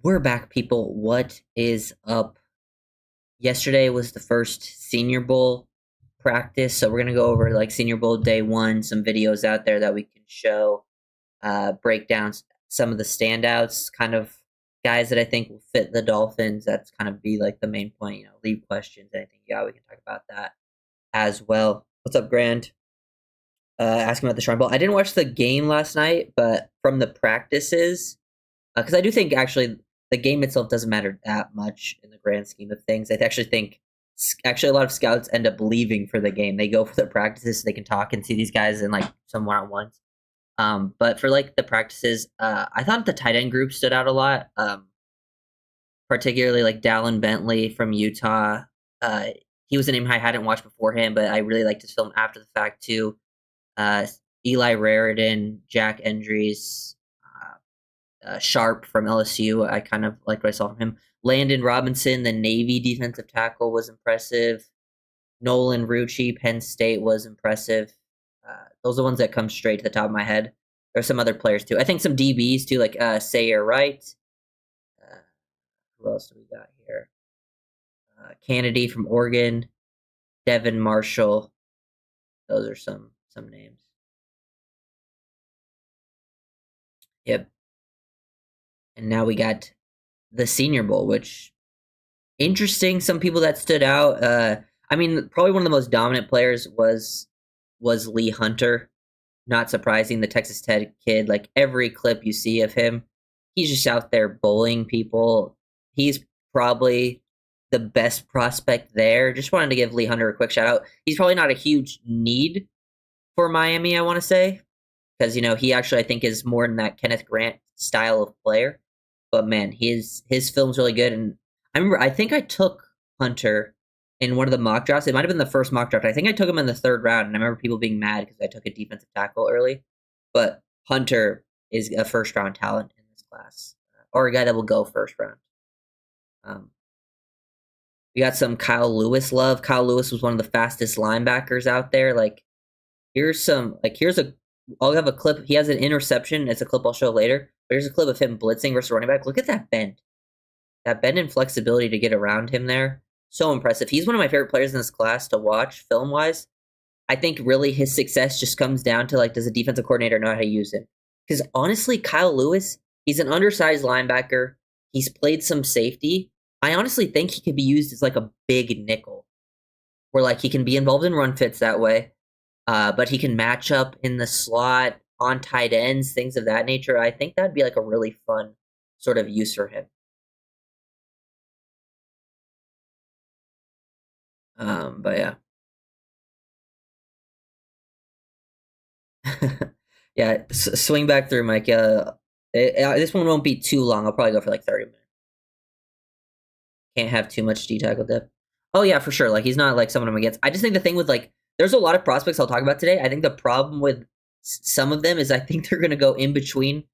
We're back, people. What is up? Yesterday was the first Senior Bowl practice, so we're gonna go over like Senior Bowl day one, some videos out there that we can show, break down some of the standouts, kind of guys that I think will fit the Dolphins. That's kind of be like the main point. Leave questions, anything. Yeah, we can talk about that as well. What's up, Grand? Asking about the Shrine Bowl. I didn't watch the game last night, but from the practices, because I do think actually the game itself doesn't matter that much in the grand scheme of things. I actually think a lot of scouts end up leaving for the game. They go for the practices so they can talk and see these guys in like some one-on-ones. But for like the practices, I thought the tight end group stood out a lot. Particularly like Dallin Bentley from Utah. He was a name I hadn't watched before him, but I really liked his film after the fact too. Eli Raridan, Jack Endries, Sharp from LSU. I kind of liked what I saw from him. Landon Robinson, the Navy defensive tackle, was impressive. Nolan Rucci, Penn State, was impressive. Those are the ones that come straight to the top of my head. There's some other players too. I think some DBs too, like Sayer Wright. Who else do we got here? Kennedy from Oregon, Devin Marshall. Those are some names. Yep. And now we got the Senior Bowl, which interesting. Some people that stood out. I mean, probably one of the most dominant players was Lee Hunter. Not surprising, the Texas Tech kid. Like every clip you see of him, he's just out there bullying people. He's probably the best prospect there. Just wanted to give Lee Hunter a quick shout out. He's probably not a huge need for Miami, I want to say, because he actually I think is more in that Kenneth Grant style of player. But man, his film's really good. And I think I took Hunter in one of the mock drafts. It might have been the first mock draft. I think I took him in the third round, and I remember people being mad because I took a defensive tackle early. But Hunter is a first round talent in this class, or a guy that will go first round. We got some Kyle Lewis love. Kyle Lewis was one of the fastest linebackers out there. I'll have a clip. He has an interception. It's a clip I'll show later. But here's a clip of him blitzing versus running back. Look at that bend. That bend and flexibility to get around him there. So impressive. He's one of my favorite players in this class to watch film-wise. I think really his success just comes down to, does a defensive coordinator know how to use him? Because honestly, Kyle Lewis, he's an undersized linebacker. He's played some safety. I honestly think he could be used as a big nickel. Where he can be involved in run fits that way. But he can match up in the slot, on tight ends, things of that nature. I think that'd be a really fun sort of use for him. But yeah. Yeah, swing back through, Mike. This one won't be too long. I'll probably go for 30 minutes. Can't have too much D-tackle depth. Oh yeah, for sure. He's not someone I'm against. I just think the thing with there's a lot of prospects I'll talk about today. I think the problem with some of them is I think they're going to go in between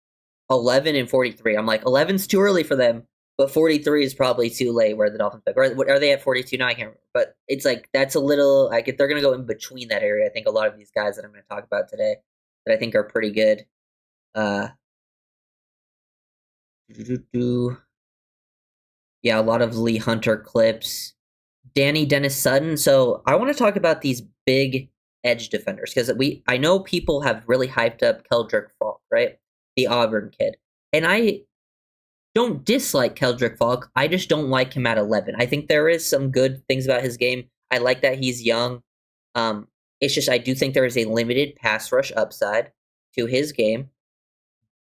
11 and 43. I'm 11's too early for them, but 43 is probably too late where the Dolphins pick. Or are they at 42 now? I can't remember. But it's that's a little, if they're going to go in between that area, I think a lot of these guys that I'm going to talk about today that I think are pretty good. Yeah, a lot of Lee Hunter clips. Danny Dennis Sutton. So I want to talk about these big edge defenders because I know people have really hyped up Keldrick Falk, right? The Auburn kid. And I don't dislike Keldrick Falk. I just don't like him at 11. I think there is some good things about his game. I like that he's young. It's just I do think there is a limited pass rush upside to his game.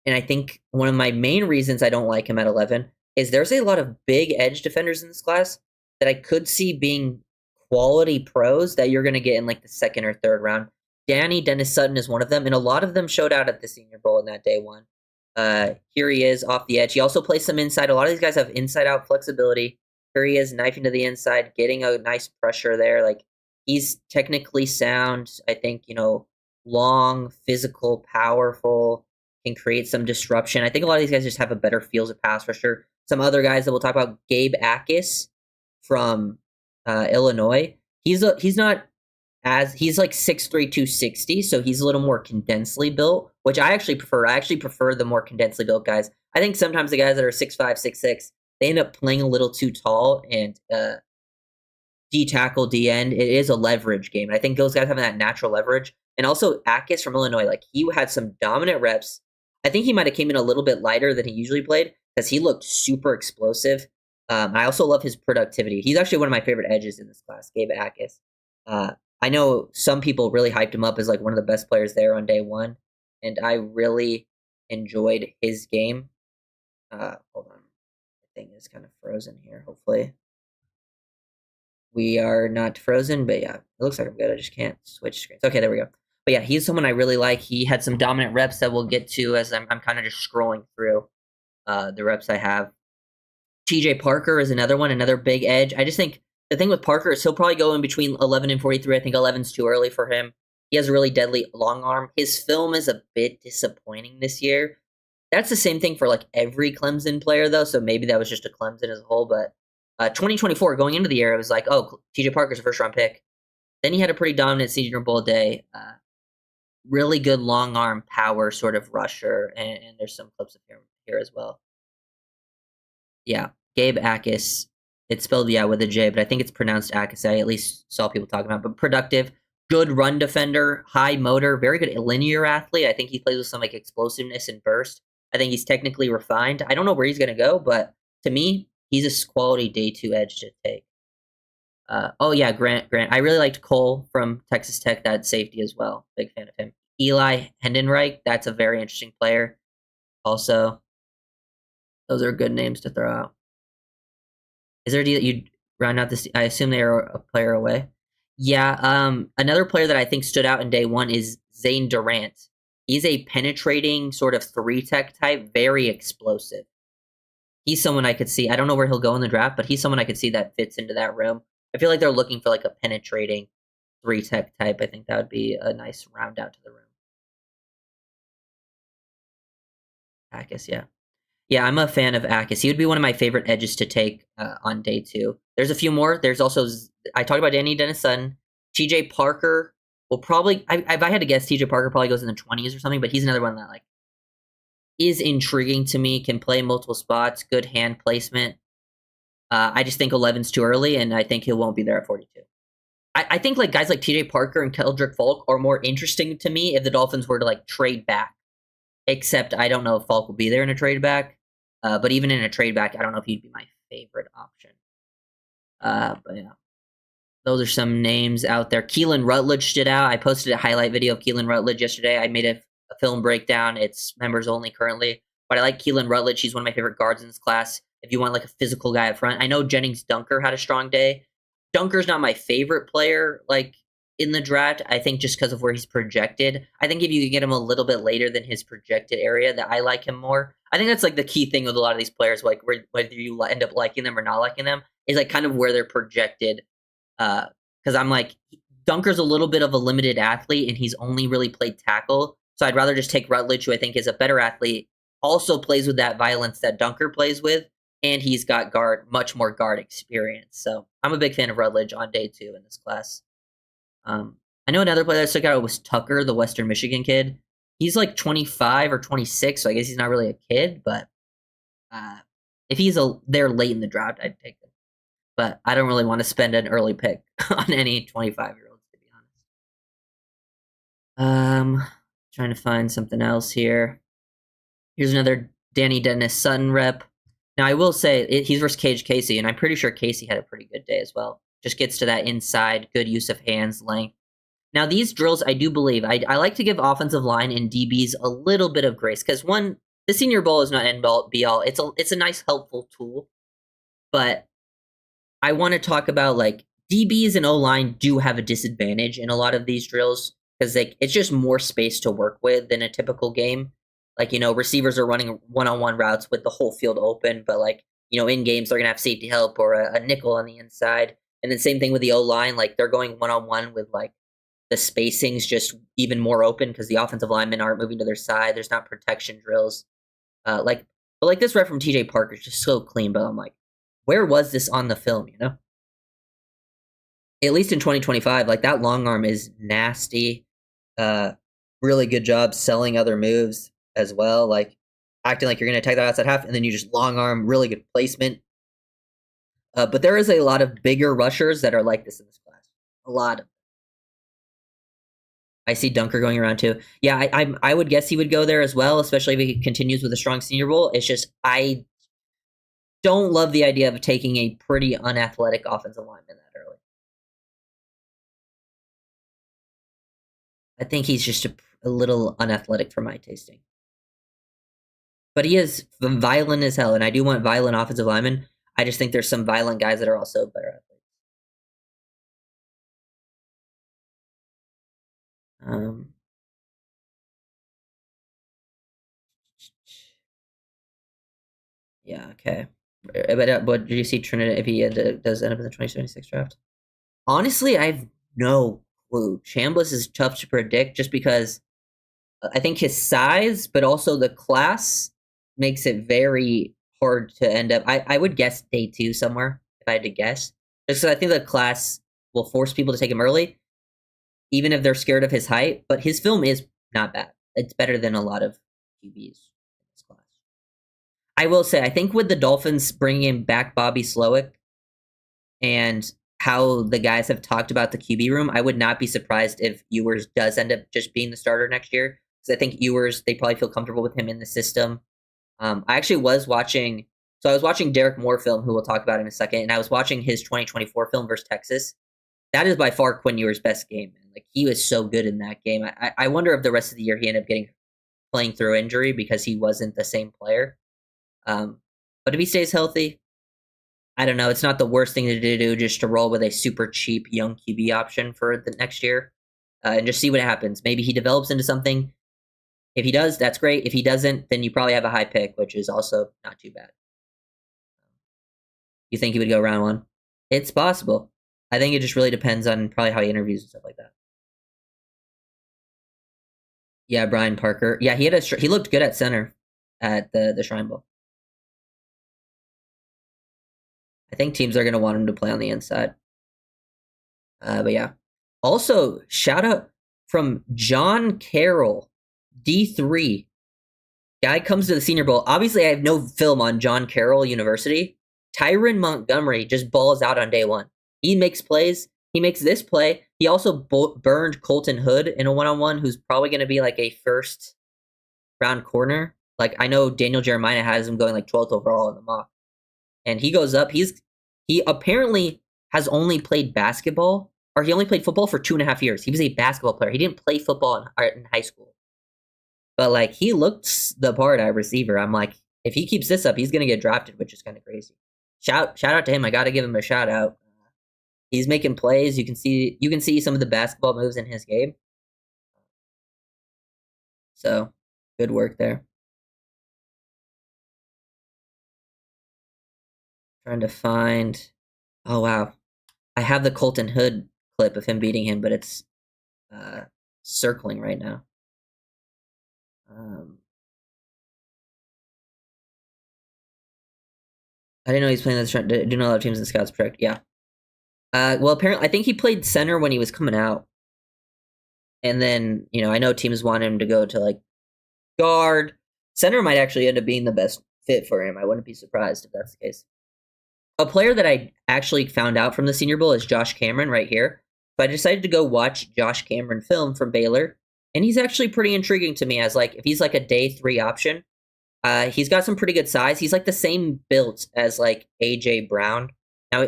And I think one of my main reasons I don't like him at 11 is there's a lot of big edge defenders in this class that I could see being quality pros that you're going to get in the second or third round. Danny Dennis Sutton is one of them, and a lot of them showed out at the Senior Bowl in that day one. Here he is off the edge. He also plays some inside. A lot of these guys have inside-out flexibility. Here he is knifing to the inside, getting a nice pressure there. He's technically sound. I think, long, physical, powerful, can create some disruption. I think a lot of these guys just have a better feel as a pass rusher. Some other guys that we'll talk about, Gabe Akis from Illinois. He's 6'3", 260, so he's a little more condensely built, which I actually prefer. I actually prefer the more condensely built guys. I think sometimes the guys that are 6'5", 6'6", they end up playing a little too tall, and D tackle, D end, it is a leverage game. And I think those guys having that natural leverage. And also Akis from Illinois, like he had some dominant reps. I think he might have came in a little bit lighter than he usually played because he looked super explosive. I also love his productivity. He's actually one of my favorite edges in this class, Gabe Akis. I know some people really hyped him up as like one of the best players there on day one, and I really enjoyed his game. Hold on, the thing is kind of frozen here. Hopefully, we are not frozen, but yeah, it looks like I'm good. I just can't switch screens. Okay, there we go. But yeah, he's someone I really like. He had some dominant reps that we'll get to as I'm kind of just scrolling through the reps I have. TJ Parker is another one, another big edge. I just think the thing with Parker is he'll probably go in between 11 and 43. I think 11's too early for him. He has a really deadly long arm. His film is a bit disappointing this year. That's the same thing for like every Clemson player, though, so maybe that was just a Clemson as a whole. But 2024, going into the year, it was like, oh, TJ Parker's a first-round pick. Then he had a pretty dominant Senior Bowl day. Really good long arm power sort of rusher, and there's some clips of him here as well. Yeah, Gabe Akis. It's spelled, yeah, with a J, but I think it's pronounced Akis. I at least saw people talking about it. But productive, good run defender, high motor, very good linear athlete. I think he plays with some like explosiveness and burst. I think he's technically refined. I don't know where he's going to go, but to me, he's a quality day two edge to take. Oh yeah, Grant. I really liked Cole from Texas Tech, that safety as well. Big fan of him. Eli Hendenreich, that's a very interesting player. Also, those are good names to throw out. Is there a deal that you'd round out this? I assume they are a player away. Yeah. Another player that I think stood out in day one is Zane Durant. He's a penetrating sort of 3-tech type, very explosive. He's someone I could see. I don't know where he'll go in the draft, but he's someone I could see that fits into that room. I feel like they're looking for like a penetrating 3-tech type. I think that would be a nice round out to the room. Akis, yeah. Yeah, I'm a fan of Akis. He would be one of my favorite edges to take on day two. There's a few more. There's also, I talked about Danny Dennis-Sutton. TJ Parker will probably, if I had to guess, TJ Parker probably goes in the 20s or something, but he's another one that like is intriguing to me, can play multiple spots, good hand placement. I just think 11's too early, and I think he won't be there at 42. I think like guys like TJ Parker and Keldrick Falk are more interesting to me if the Dolphins were to like trade back. Except I don't know if Falk will be there in a trade back. But even in a trade back, I don't know if he'd be my favorite option. But yeah, those are some names out there. Keelan Rutledge stood out. I posted a highlight video of Keelan Rutledge yesterday. I made a film breakdown. It's members only currently. But I like Keelan Rutledge. He's one of my favorite guards in this class. If you want like a physical guy up front. I know Jennings Dunker had a strong day. Dunker's not my favorite player like in the draft. I think just because of where he's projected. I think if you can get him a little bit later than his projected area, that I like him more. I think that's like the key thing with a lot of these players, like whether you end up liking them or not liking them, is like kind of where they're projected. Because I'm like, Dunker's a little bit of a limited athlete, and he's only really played tackle. So I'd rather just take Rutledge, who I think is a better athlete, also plays with that violence that Dunker plays with, and he's got much more guard experience. So I'm a big fan of Rutledge on day two in this class. I know another player that stuck out was Tucker, the Western Michigan kid. He's like 25 or 26, so I guess he's not really a kid, but if he's there late in the draft, I'd take him. But I don't really want to spend an early pick on any 25-year-olds, to be honest. Trying to find something else here. Here's another Danny Dennis-Sutton rep. Now, I will say, he's versus Cage Casey, and I'm pretty sure Casey had a pretty good day as well. Just gets to that inside, good use of hands, length. Now, these drills, I do believe, I like to give offensive line and DBs a little bit of grace, because one, the Senior Bowl is not end be all. It's a nice, helpful tool, but I want to talk about, like, DBs and O-line do have a disadvantage in a lot of these drills, because it's just more space to work with than a typical game. Like, receivers are running one-on-one routes with the whole field open, but, like, in games, they're going to have safety help or a nickel on the inside. And then same thing with the O-line, like, they're going one-on-one with, like, the spacing's just even more open because the offensive linemen aren't moving to their side. There's not protection drills. But this rep from TJ Parker is just so clean, but I'm like, where was this on the film, At least in 2025, like, that long arm is nasty. really good job selling other moves as well, like acting like you're going to attack that outside half, and then you just long arm, really good placement. But there is a lot of bigger rushers that are like this in this class. A lot of. I see Dunker going around too. Yeah, I would guess he would go there as well, especially if he continues with a strong Senior Bowl. It's just I don't love the idea of taking a pretty unathletic offensive lineman that early. I think he's just a little unathletic for my tasting. But he is violent as hell, and I do want violent offensive linemen. I just think there's some violent guys that are also better athletes. Yeah, okay. But did you see Trinidad if he does end up in the 2076 draft? Honestly, I have no clue. Chambliss is tough to predict just because I think his size, but also the class makes it very hard to end up. I would guess day 2 somewhere if I had to guess. Just because I think the class will force people to take him early, even if they're scared of his height. But his film is not bad. It's better than a lot of QBs in this class. I will say, I think with the Dolphins bringing back Bobby Slowick and how the guys have talked about the QB room, I would not be surprised if Ewers does end up just being the starter next year. Because I think Ewers, they probably feel comfortable with him in the system. I actually was watching, so I was watching Derek Moore film, who we'll talk about in a second, and I was watching his 2024 film versus Texas. That is by far Quinn Ewers' best game. Like, he was so good in that game. I wonder if the rest of the year he ended up playing through injury because he wasn't the same player. But if he stays healthy, I don't know. It's not the worst thing to do just to roll with a super cheap young QB option for the next year and just see what happens. Maybe he develops into something. If he does, that's great. If he doesn't, then you probably have a high pick, which is also not too bad. You think he would go round 1? It's possible. I think it just really depends on probably how he interviews and stuff like that. Yeah, Brian Parker. Yeah, he looked good at center at the Shrine Bowl. I think teams are going to want him to play on the inside. But yeah. Also, shout out from John Carroll, D3. Guy comes to the Senior Bowl. Obviously, I have no film on John Carroll University. Tyron Montgomery just balls out on day 1. He makes plays. He makes this play. He also burned Colton Hood in a one-on-one, who's probably going to be like a first-round corner. Like, I know Daniel Jeremiah has him going like 12th overall in the mock. And he goes up. He apparently has only played basketball, or he only played football for 2.5 years. He was a basketball player. He didn't play football in high school. But, like, he looked the part at receiver. I'm like, if he keeps this up, he's going to get drafted, which is kind of crazy. Shout out to him. I got to give him a shout out. He's making plays. You can see some of the basketball moves in his game. So, good work there. Trying to find. Oh, wow. I have the Colton Hood clip of him beating him, but it's circling right now. I didn't know he's playing this. Do know a lot of teams in Scouts Project. Yeah. Well, apparently, I think he played center when he was coming out. And then, I know teams want him to go to, like, guard. Center might actually end up being the best fit for him. I wouldn't be surprised if that's the case. A player that I actually found out from the Senior Bowl is Josh Cameron right here. So I decided to go watch Josh Cameron film from Baylor. And he's actually pretty intriguing to me as, like, if he's, like, a day 3 option. He's got some pretty good size. He's, like, the same built as, like, A.J. Brown. Now,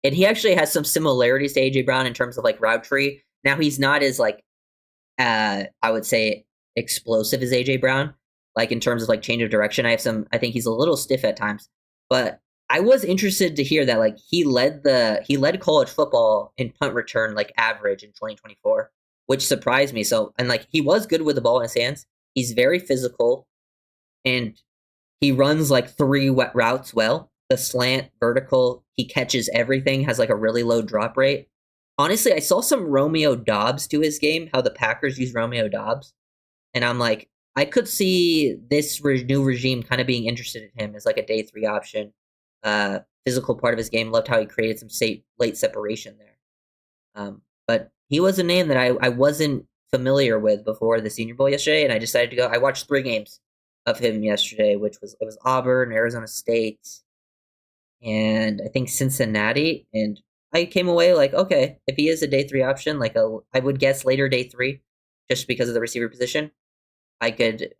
and he actually has some similarities to A.J. Brown in terms of, like, route tree. Now, he's not as, like, I would say explosive as A.J. Brown, like, in terms of, like, change of direction. I think he's a little stiff at times. But I was interested to hear that, like, he led college football in punt return, like, average in 2024, which surprised me. So, and, like, he was good with the ball in his hands. He's very physical, and he runs, like, 3 routes well. The slant, vertical, he catches everything, has, like, a really low drop rate. Honestly, I saw some Romeo Doubs to his game, how the Packers use Romeo Doubs, and I'm like, I could see this new regime kind of being interested in him as, like, a day 3 option. Physical part of his game. Loved how he created some late separation there. But he was a name that I wasn't familiar with before the Senior Bowl yesterday, and I decided to go. I watched 3 games of him yesterday, which was Auburn, Arizona State, and I think Cincinnati. And I came away like, okay, if he is a day 3 option, like I would guess later day 3, just because of the receiver position, I could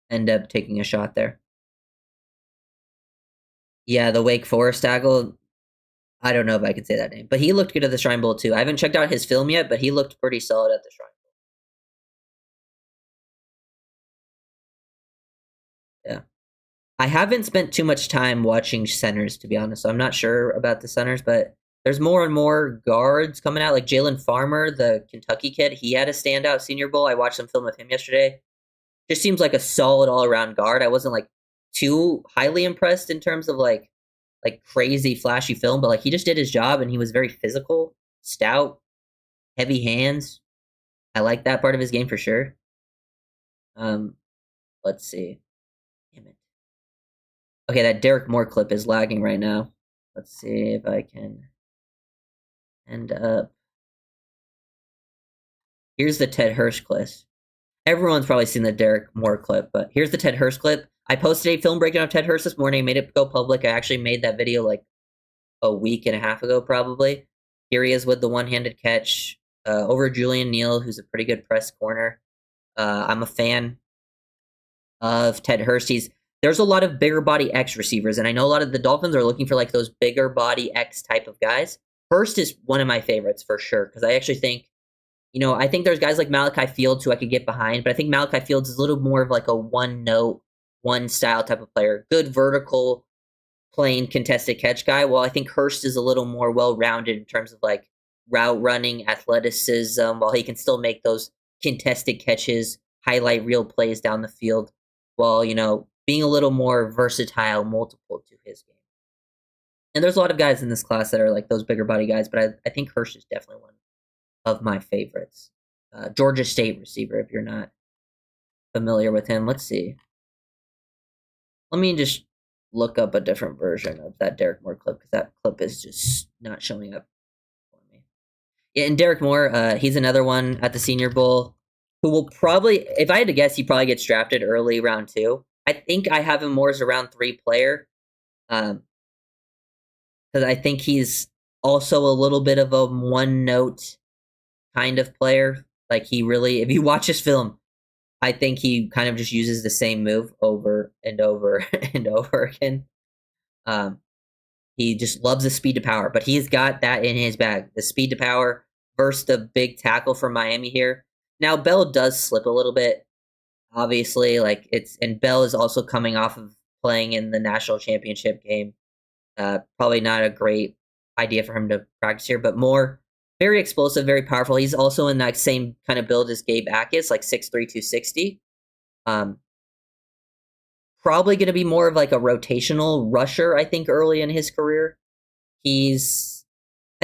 end up taking a shot there. Yeah, the Wake Forest tackle. I don't know if I can say that name, but he looked good at the Shrine Bowl too. I haven't checked out his film yet, but he looked pretty solid at the Shrine Bowl. Yeah. I haven't spent too much time watching centers, to be honest. So I'm not sure about the centers, but there's more and more guards coming out. Like Jalen Farmer, the Kentucky kid, he had a standout Senior Bowl. I watched some film of him yesterday. Just seems like a solid all around guard. I wasn't like too highly impressed in terms of like crazy flashy film, but like he just did his job and he was very physical, stout, heavy hands. I like that part of his game for sure. Let's see. Damn it. Okay, that Derek Moore clip is lagging right now. Let's see if I can end up. Here's the Ted Hurst clip. Everyone's probably seen the Derek Moore clip, but here's the Ted Hurst clip. I posted a film breakdown of Ted Hurst this morning, made it go public. I actually made that video like a week and a half ago, probably. Here he is with the one-handed catch over Julian Neal, who's a pretty good press corner. I'm a fan of Ted Hurst. There's a lot of bigger body X receivers, and I know a lot of the Dolphins are looking for like those bigger body X type of guys. Hurst is one of my favorites for sure, because I actually think, I think there's guys like Malachi Fields who I could get behind, but I think Malachi Fields is a little more of like a one note, one style type of player. Good vertical, plain contested catch guy. While I think Hurst is a little more well-rounded in terms of like route running, athleticism, while he can still make those contested catches, highlight real plays down the field, while, being a little more versatile, multiple to his game. And there's a lot of guys in this class that are like those bigger body guys, but I think Hurst is definitely one of my favorites. Georgia State receiver, if you're not familiar with him. Let's see. Let me just look up a different version of that Derek Moore clip, because that clip is just not showing up for me. Yeah, and Derek Moore, he's another one at the Senior Bowl who will probably, if I had to guess, he probably gets drafted early round 2. I think I have him more as a round 3 player, because I think he's also a little bit of a one-note kind of player. Like he really, if you watch his film, I think he kind of just uses the same move over and over and over again. He just loves the speed to power, but he's got that in his bag. The speed to power versus the big tackle from Miami here. Now Bell does slip a little bit, obviously. And Bell is also coming off of playing in the national championship game. Probably not a great idea for him to practice here, but Moore, very explosive, very powerful. He's also in that same kind of build as Gabe Akis, like 6'3", 260. Probably going to be more of like a rotational rusher, I think, early in his career. I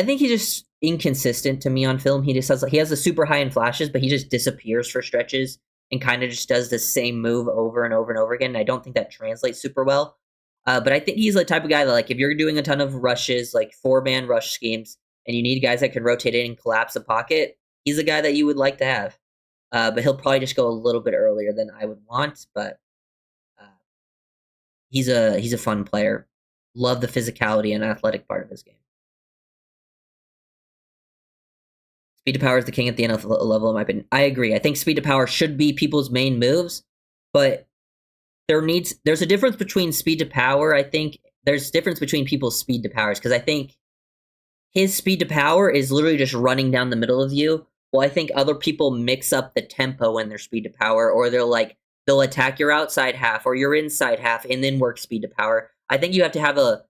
think he's just inconsistent to me on film. He has the super high end flashes, but he just disappears for stretches and kind of just does the same move over and over and over again. And I don't think that translates super well. But I think he's the type of guy that, like, if you're doing a ton of rushes, like 4-man rush schemes, and you need guys that can rotate in and collapse a pocket, he's a guy that you would like to have. But he'll probably just go a little bit earlier than I would want. But he's a fun player. Love the physicality and athletic part of his game. Speed to power is the king at the NFL level, in my opinion. I agree. I think speed to power should be people's main moves, but there's a difference between speed to power. I think there's a difference between people's speed to powers, because I think his speed to power is literally just running down the middle of you. Well, I think other people mix up the tempo in their speed to power, or they'll attack your outside half or your inside half and then work speed to power. I think you have to have a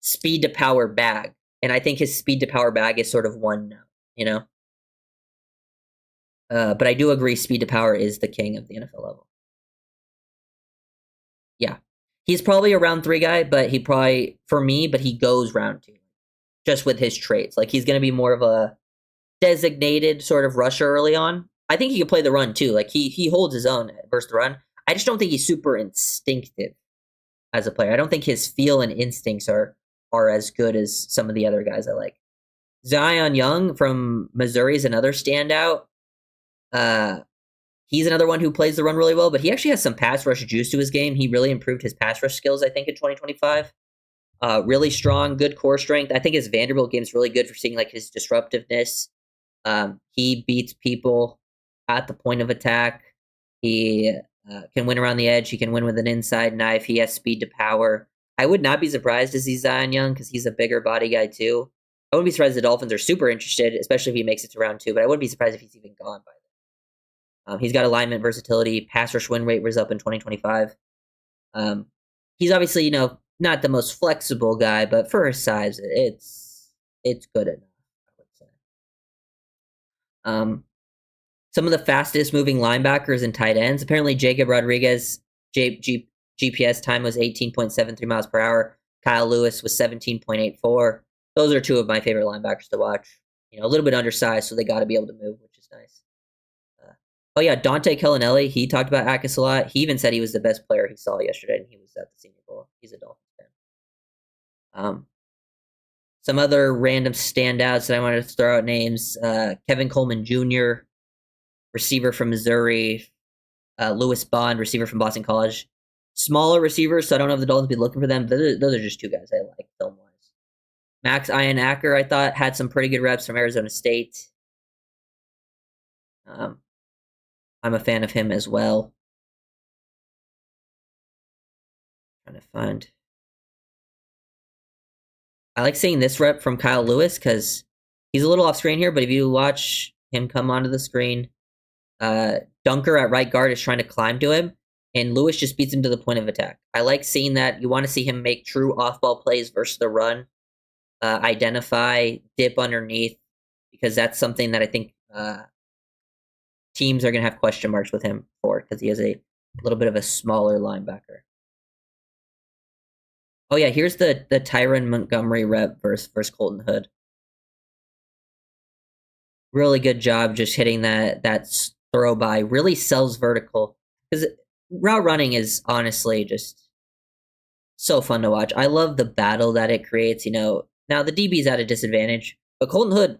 speed to power bag, and I think his speed to power bag is sort of one note, But I do agree speed to power is the king of the NFL level. Yeah. He's probably a round 3 guy, but he goes round 2. Just with his traits. Like, he's going to be more of a designated sort of rusher early on. I think he can play the run too. Like, he holds his own versus the run. I just don't think he's super instinctive as a player. I don't think his feel and instincts are as good as some of the other guys I like. Zion Young from Missouri is another standout. Uh, he's another one who plays the run really well, but he actually has some pass rush juice to his game. He really improved his pass rush skills, I think, in 2025. Really strong, good core strength. I think his Vanderbilt game is really good for seeing like his disruptiveness. He beats people at the point of attack. He can win around the edge. He can win with an inside knife. He has speed to power. I would not be surprised to see Zion Young because he's a bigger body guy too. I wouldn't be surprised the Dolphins are super interested, especially if he makes it to round 2. But I wouldn't be surprised if he's even gone by then. He's got alignment versatility. Pass rush win rate was up in 2025. He's obviously not the most flexible guy, but for his size, it's good enough, I would say. Some of the fastest moving linebackers and tight ends. Apparently, Jacob Rodriguez GPS time was 18.73 miles per hour. Kyle Lewis was 17.84. Those are two of my favorite linebackers to watch. A little bit undersized, so they got to be able to move, which is nice. Oh yeah, Dante Kellinelli. He talked about Akis a lot. He even said he was the best player he saw yesterday, and he was at the Senior Bowl. He's a Dolphins fan. Some other random standouts that I wanted to throw out names: Kevin Coleman Jr., receiver from Missouri; Lewis Bond, receiver from Boston College. Smaller receivers, so I don't know if the Dolphins be looking for them. Those are just two guys I like film wise. Max Ian Acker, I thought, had some pretty good reps from Arizona State. I'm a fan of him as well. Trying to find. I like seeing this rep from Kyle Lewis because he's a little off screen here, but if you watch him come onto the screen, Dunker at right guard is trying to climb to him, and Lewis just beats him to the point of attack. I like seeing that. You want to see him make true off-ball plays versus the run, identify, dip underneath, because that's something that I think teams are going to have question marks with him for because he has a little bit of a smaller linebacker. Oh yeah, here's the Tyron Montgomery rep versus Colton Hood. Really good job just hitting that throw by. Really sells vertical because route running is honestly just so fun to watch. I love the battle that it creates. Now the DB's at a disadvantage, but Colton Hood,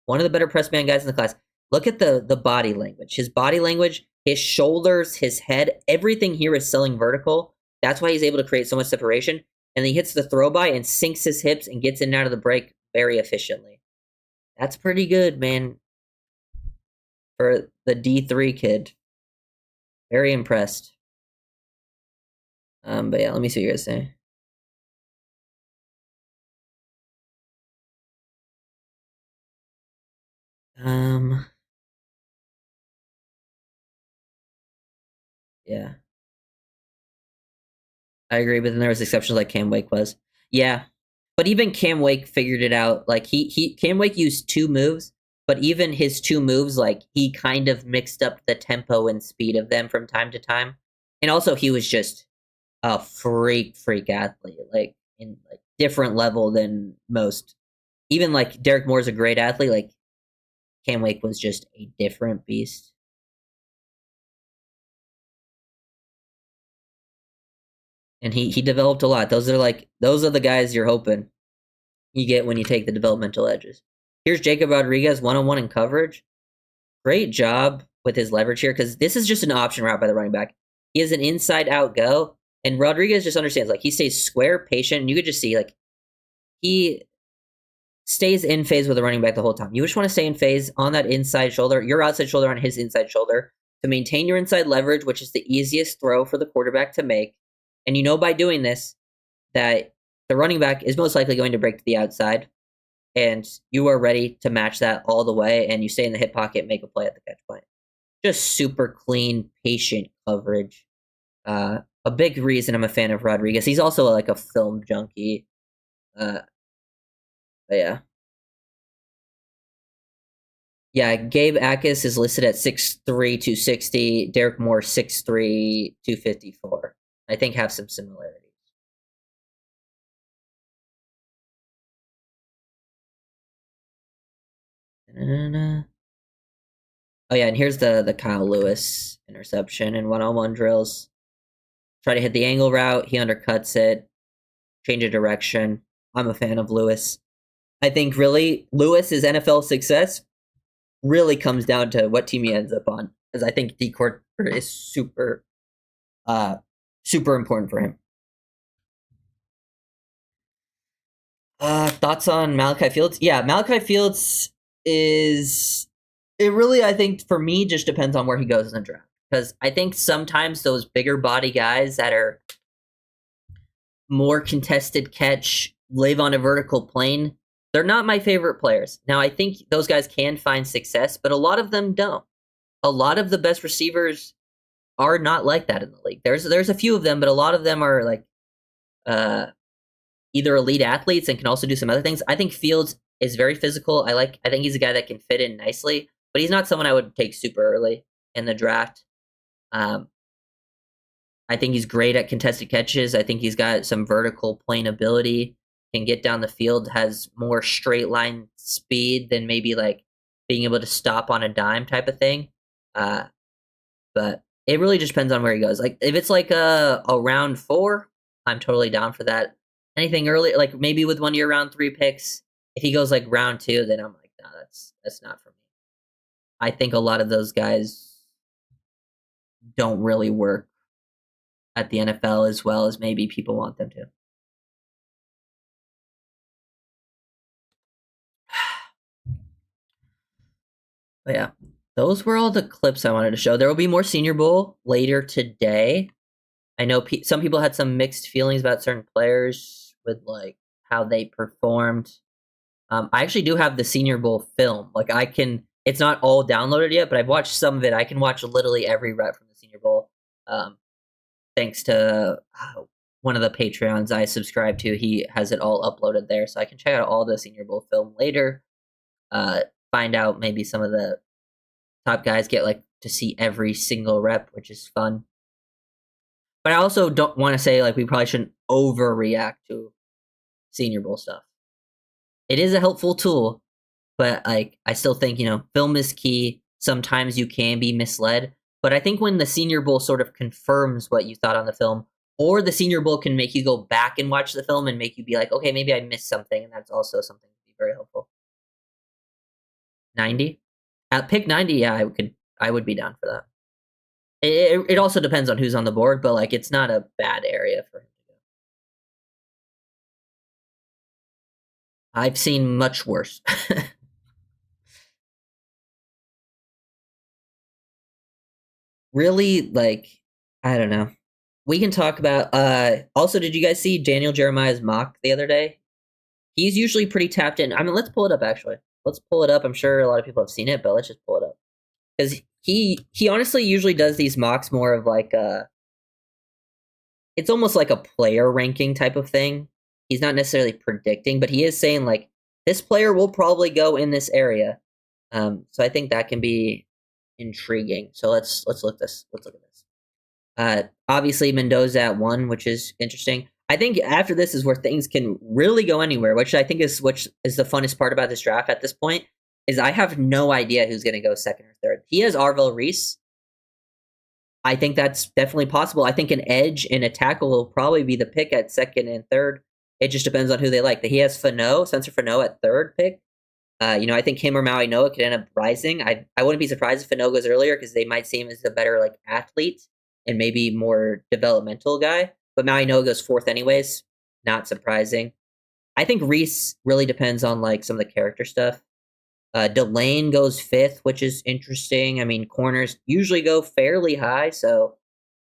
one of the better press man guys in the class. Look at the body language. His body language, his shoulders, his head, everything here is selling vertical. That's why he's able to create so much separation. And he hits the throw by and sinks his hips and gets in and out of the break very efficiently. That's pretty good, man. For the D3 kid. Very impressed. But yeah, let me see what you guys say. Yeah. I agree, but then there was exceptions like Cam Wake was. Yeah. But even Cam Wake figured it out. Like Cam Wake used 2 moves, but even his 2 moves, like he kind of mixed up the tempo and speed of them from time to time. And also he was just a freak athlete, like in like different level than most. Even like Derek Moore's a great athlete, like Cam Wake was just a different beast. And he developed a lot. Those are the guys you're hoping you get when you take the developmental edges. Here's Jacob Rodriguez one-on-one in coverage. Great job with his leverage here because this is just an option route by the running back. He has an inside-out go, and Rodriguez just understands. Like he stays square, patient, and you could just see like he stays in phase with the running back the whole time. You just want to stay in phase on that inside shoulder, your outside shoulder on his inside shoulder to maintain your inside leverage, which is the easiest throw for the quarterback to make. And by doing this that the running back is most likely going to break to the outside, and you are ready to match that all the way, and you stay in the hip pocket, make a play at the catch point. Just super clean, patient coverage. A big reason I'm a fan of Rodriguez. He's also like a film junkie. But yeah. Yeah, Gabe Akis is listed at 6'3", 260. Derek Moore, 6'3", 254. I think have some similarities. Oh yeah, and here's the Kyle Lewis interception in one-on-one drills. Try to hit the angle route, he undercuts it, change of direction. I'm a fan of Lewis. I think really Lewis's NFL success really comes down to what team he ends up on, because I think D court is uh, super important for him. Thoughts on Malachi Fields? Yeah, Malachi Fields is it really, I think, for me, just depends on where he goes in the draft. Because I think sometimes those bigger body guys that are more contested catch, live on a vertical plane, they're not my favorite players. Now, I think those guys can find success, but a lot of them don't. A lot of the best receivers are not like that in the league. There's a few of them, but a lot of them are like uh, either elite athletes and can also do some other things. I think Fields is very physical. I think he's a guy that can fit in nicely, but he's not someone I would take super early in the draft. Um, I think he's great at contested catches. I think he's got some vertical plane ability, can get down the field, has more straight line speed than maybe like being able to stop on a dime type of thing. But it really just depends on where he goes. Like if it's like a round 4, I'm totally down for that. Anything early, like maybe with one of your round 3 picks, if he goes like round 2, then I'm like, no, that's not for me. I think a lot of those guys don't really work at the NFL as well as maybe people want them to. But yeah, those were all the clips I wanted to show. There will be more Senior Bowl later today. I know some people had some mixed feelings about certain players with like how they performed. I actually do have the Senior Bowl film. Like it's not all downloaded yet, but I've watched some of it. I can watch literally every rep from the Senior Bowl. Thanks to one of the Patreons I subscribe to. He has it all uploaded there, so I can check out all the Senior Bowl film later. Find out maybe some of the top guys get like to see every single rep, which is fun. But I also don't want to say like we probably shouldn't overreact to Senior Bowl stuff. It is a helpful tool, but like I still think, film is key. Sometimes you can be misled, but I think when the Senior Bowl sort of confirms what you thought on the film, or the Senior Bowl can make you go back and watch the film and make you be like, okay, maybe I missed something, and that's also something to be very helpful. 90? At pick 90, yeah, I would be down for that. It also depends on who's on the board, but like it's not a bad area for him to go. I've seen much worse. Really, like, I don't know. We can talk about also, did you guys see Daniel Jeremiah's mock the other day? He's usually pretty tapped in. I mean, let's pull it up actually. Let's pull it up. I'm sure a lot of people have seen it, but let's just pull it up. Because he honestly usually does these mocks more of like it's almost like a player ranking type of thing. He's not necessarily predicting, but he is saying like this player will probably go in this area. So I think that can be intriguing. So let's look at this. Obviously Mendoza at 1, which is interesting. I think after this is where things can really go anywhere, which I think is the funnest part about this draft at this point. Is I have no idea who's going to go second or third. He has Arvell Reese. I think that's definitely possible. I think an edge and a tackle will probably be the pick at second and third. It just depends on who they like. He has Spencer Fano at third pick. I think him or Maui Noah could end up rising. I wouldn't be surprised if Fano goes earlier because they might see him as a better like athlete and maybe more developmental guy. But Maui Noah goes 4th anyways. Not surprising. I think Reese really depends on like some of the character stuff. Delane goes 5th, which is interesting. I mean, corners usually go fairly high, so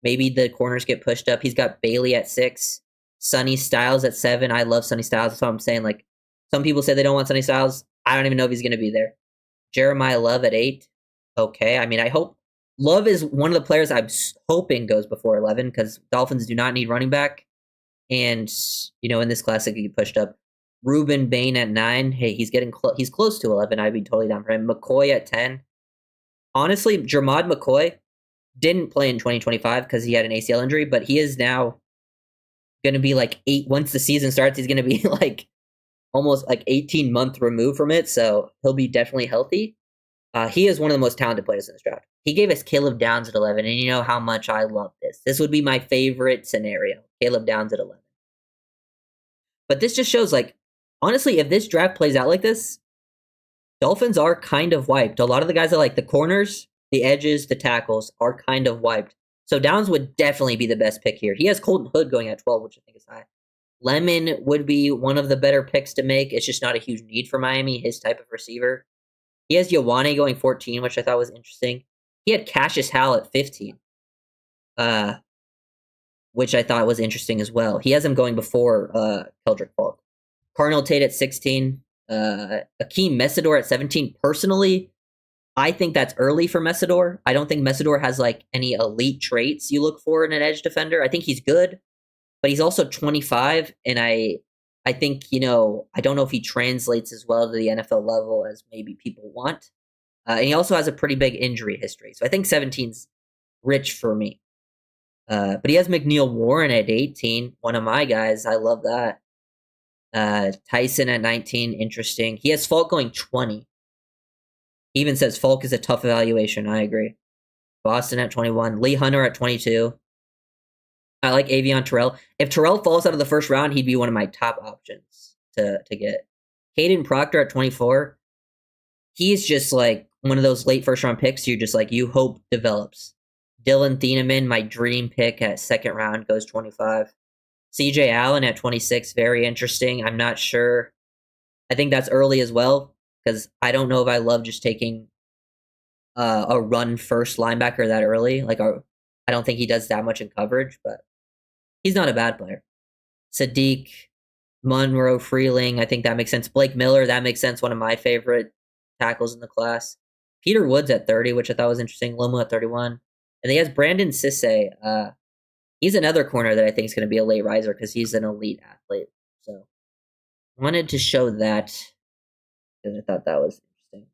maybe the corners get pushed up. He's got Bailey at 6, Sonny Styles at 7. I love Sonny Styles. That's what I'm saying. Like, some people say they don't want Sonny Styles. I don't even know if he's going to be there. Jeremiah Love at 8. Okay. I mean, I hope Love is one of the players I'm hoping goes before 11 because Dolphins do not need running back. And, in this classic, he get pushed up. Ruben Bain at 9. Hey, he's getting he's close to 11. I'd be totally down for him. McCoy at 10. Honestly, Jermod McCoy didn't play in 2025 because he had an ACL injury, but he is now going to be like 8. Once the season starts, he's going to be like almost like 18-month removed from it, so he'll be definitely healthy. He is one of the most talented players in this draft. He gave us Caleb Downs at 11, and you know how much I love this. This would be my favorite scenario, Caleb Downs at 11. But this just shows, like, Honestly, if this draft plays out like this, Dolphins are kind of wiped. A lot of the guys are like the corners, the edges, the tackles are kind of wiped. So Downs would definitely be the best pick here. He has Colton Hood going at 12, which I think is high. Lemon would be one of the better picks to make. It's just not a huge need for Miami, his type of receiver. He has Ioane going 14, which I thought was interesting. He had Cassius Howell at 15, which I thought was interesting as well. He has him going before Keldrick Falk. Cardinal Tate at 16. Akeem Mesidor at 17. Personally, I think that's early for Mesidor. I don't think Mesidor has like any elite traits you look for in an edge defender. I think he's good, but he's also 25, and I think, I don't know if he translates as well to the NFL level as maybe people want. And he also has a pretty big injury history. So I think 17's rich for me. But he has McNeil Warren at 18, one of my guys. I love that. Tyson at 19, interesting. He has Falk going 20. He even says Falk is a tough evaluation. I agree. Boston at 21. Lee Hunter at 22. I like Avion Terrell. If Terrell falls out of the first round, he'd be one of my top options to get. Caden Proctor at 24. He's just like one of those late first round picks you hope develops. Dylan Thieneman, my dream pick at second round, goes 25. CJ Allen at 26, very interesting. I'm not sure. I think that's early as well, because I don't know if I love just taking a run first linebacker that early. I don't think he does that much in coverage, but he's not a bad player. Sadiq, Monroe, Freeling, I think that makes sense. Blake Miller, that makes sense. One of my favorite tackles in the class. Peter Woods at 30, which I thought was interesting. Lomu at 31. And he has Brandon Sisse. He's another corner that I think is going to be a late riser because he's an elite athlete. So wanted to show that because I thought that was interesting.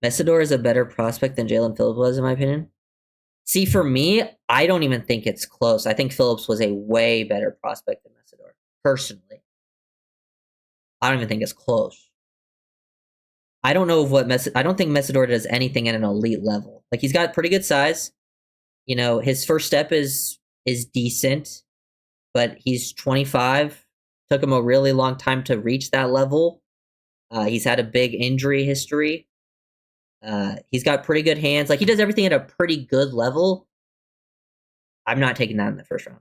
Mesidor is a better prospect than Jalen Phillips was, in my opinion. See, for me, I don't even think it's close. I think Phillips was a way better prospect than Mesidor, personally. I don't even think it's close. I don't know I don't think Mesidor does anything at an elite level. Like, he's got pretty good size. His first step is decent, but he's 25. Took him a really long time to reach that level. He's had a big injury history. He's got pretty good hands. Like, he does everything at a pretty good level. I'm not taking that in the first round.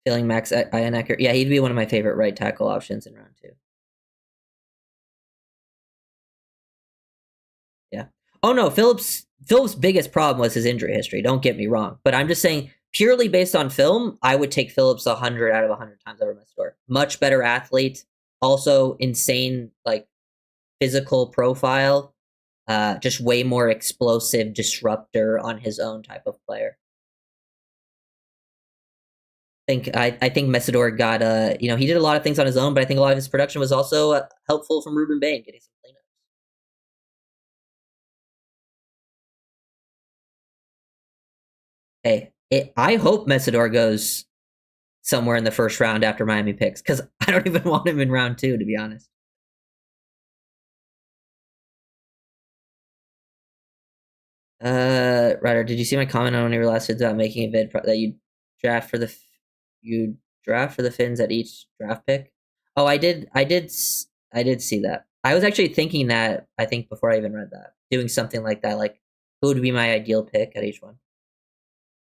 Feeling Max Ianacker. Yeah, he'd be one of my favorite right tackle options in round 2. Yeah. Oh no, Phillips' biggest problem was his injury history. Don't get me wrong, but I'm just saying, purely based on film, I would take Phillips 100 out of 100 times over Mesidor. Much better athlete, also insane physical profile, just way more explosive disruptor on his own type of player. I think Mesidor got he did a lot of things on his own, but I think a lot of his production was also helpful from Ruben Bain getting some cleanups. Hey, I hope Mesidor goes somewhere in the first round after Miami picks, because I don't even want him in round 2, to be honest. Ryder, did you see my comment on one of your last vids about making a vid that you draft for the Finns at each draft pick? Oh, I did see that. I was actually thinking that, I think, before I even read that, doing something like that, like who would be my ideal pick at each one.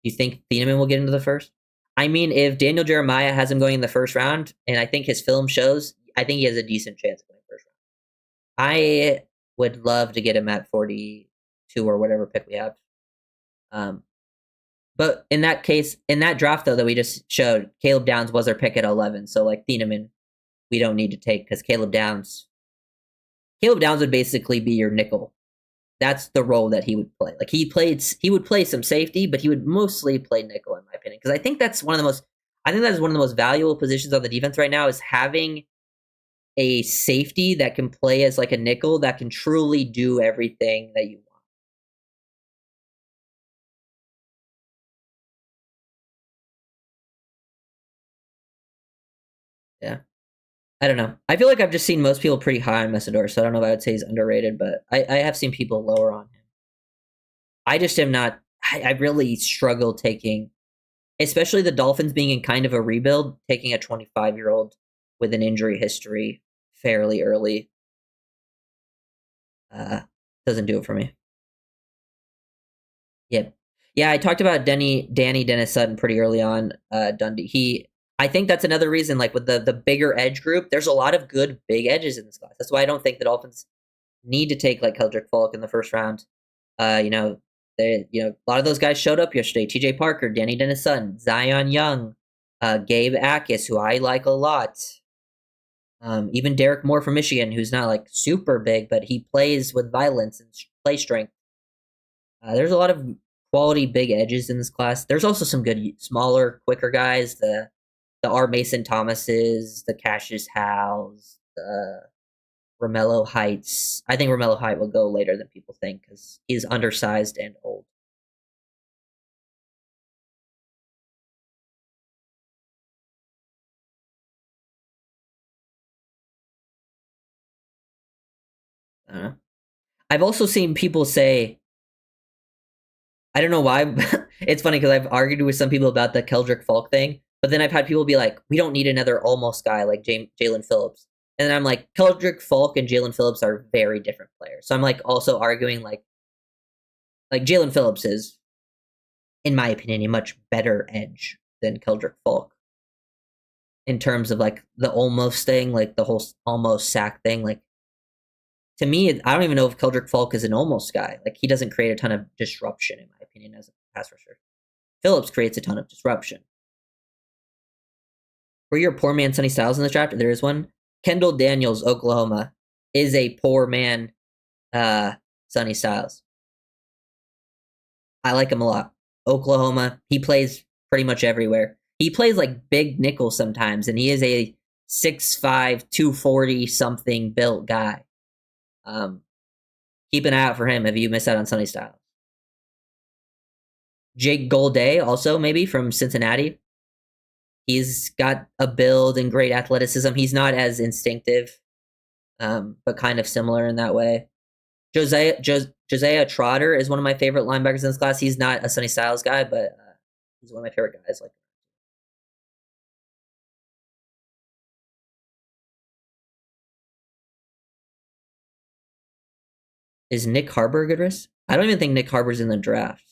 Do you think Thieneman will get into the first? I mean, if Daniel Jeremiah has him going in the first round, and I think his film shows, I think he has a decent chance of going first round. I would love to get him at 42 or whatever pick we have. But in that case, in that draft though that we just showed, Caleb Downs was our pick at 11. So like Thieneman, we don't need to take, because Caleb Downs would basically be your nickel. That's the role that he would play. Like, he would play some safety, but he would mostly play nickel, in my opinion, because I think that is one of the most valuable positions on the defense right now, is having a safety that can play as like a nickel that can truly do everything that you want. Yeah. I don't know. I feel like I've just seen most people pretty high on Mesidor, so I don't know if I would say he's underrated, but I have seen people lower on him. I just am not. I really struggle taking, especially the Dolphins being in kind of a rebuild, taking a 25-year-old with an injury history fairly early. Uh, doesn't do it for me. Yep. Yeah, I talked about Danny Dennis Sutton pretty early on. Dundee. I think that's another reason. Like with the bigger edge group, there's a lot of good big edges in this class. That's why I don't think the Dolphins need to take like Keldrick Falk in the first round. You know, a lot of those guys showed up yesterday. T.J. Parker, Danny Dennis Sutton, Zion Young, Gabe Akis, who I like a lot. Even Derek Moore from Michigan, who's not like super big, but he plays with violence and play strength. There's a lot of quality big edges in this class. There's also some good smaller, quicker guys. The R. Mason Thomases, the Cassius Howes, the Romello Heights. I think Romello Height will go later than people think because he's undersized and old. I've also seen people say, I don't know why. It's funny because I've argued with some people about the Keldrick Falk thing, but then I've had people be like, we don't need another almost guy like Jalen Phillips. And then I'm like, Keldrick Falk and Jalen Phillips are very different players. So I'm like also arguing like Jalen Phillips is, in my opinion, a much better edge than Keldrick Falk in terms of like the almost thing, like the whole almost sack thing. Like to me, I don't even know if Keldrick Falk is an almost guy. Like he doesn't create a ton of disruption, in my opinion, as a pass rusher. Phillips creates a ton of disruption. For your poor man Sonny Styles in the draft, there is one. Kendall Daniels, Oklahoma, is a poor man Sonny Styles. I like him a lot. Oklahoma, he plays pretty much everywhere. He plays like big nickel sometimes, and he is a 6'5", 240 something built guy. Keep an eye out for him if you miss out on Sonny Styles. Jake Golday, also maybe from Cincinnati. He's got a build and great athleticism. He's not as instinctive, but kind of similar in that way. Josiah Trotter is one of my favorite linebackers in this class. He's not a Sonny Styles guy, but he's one of my favorite guys. Like, is Nick Harbor a good risk? I don't even think Nick Harbor's in the draft.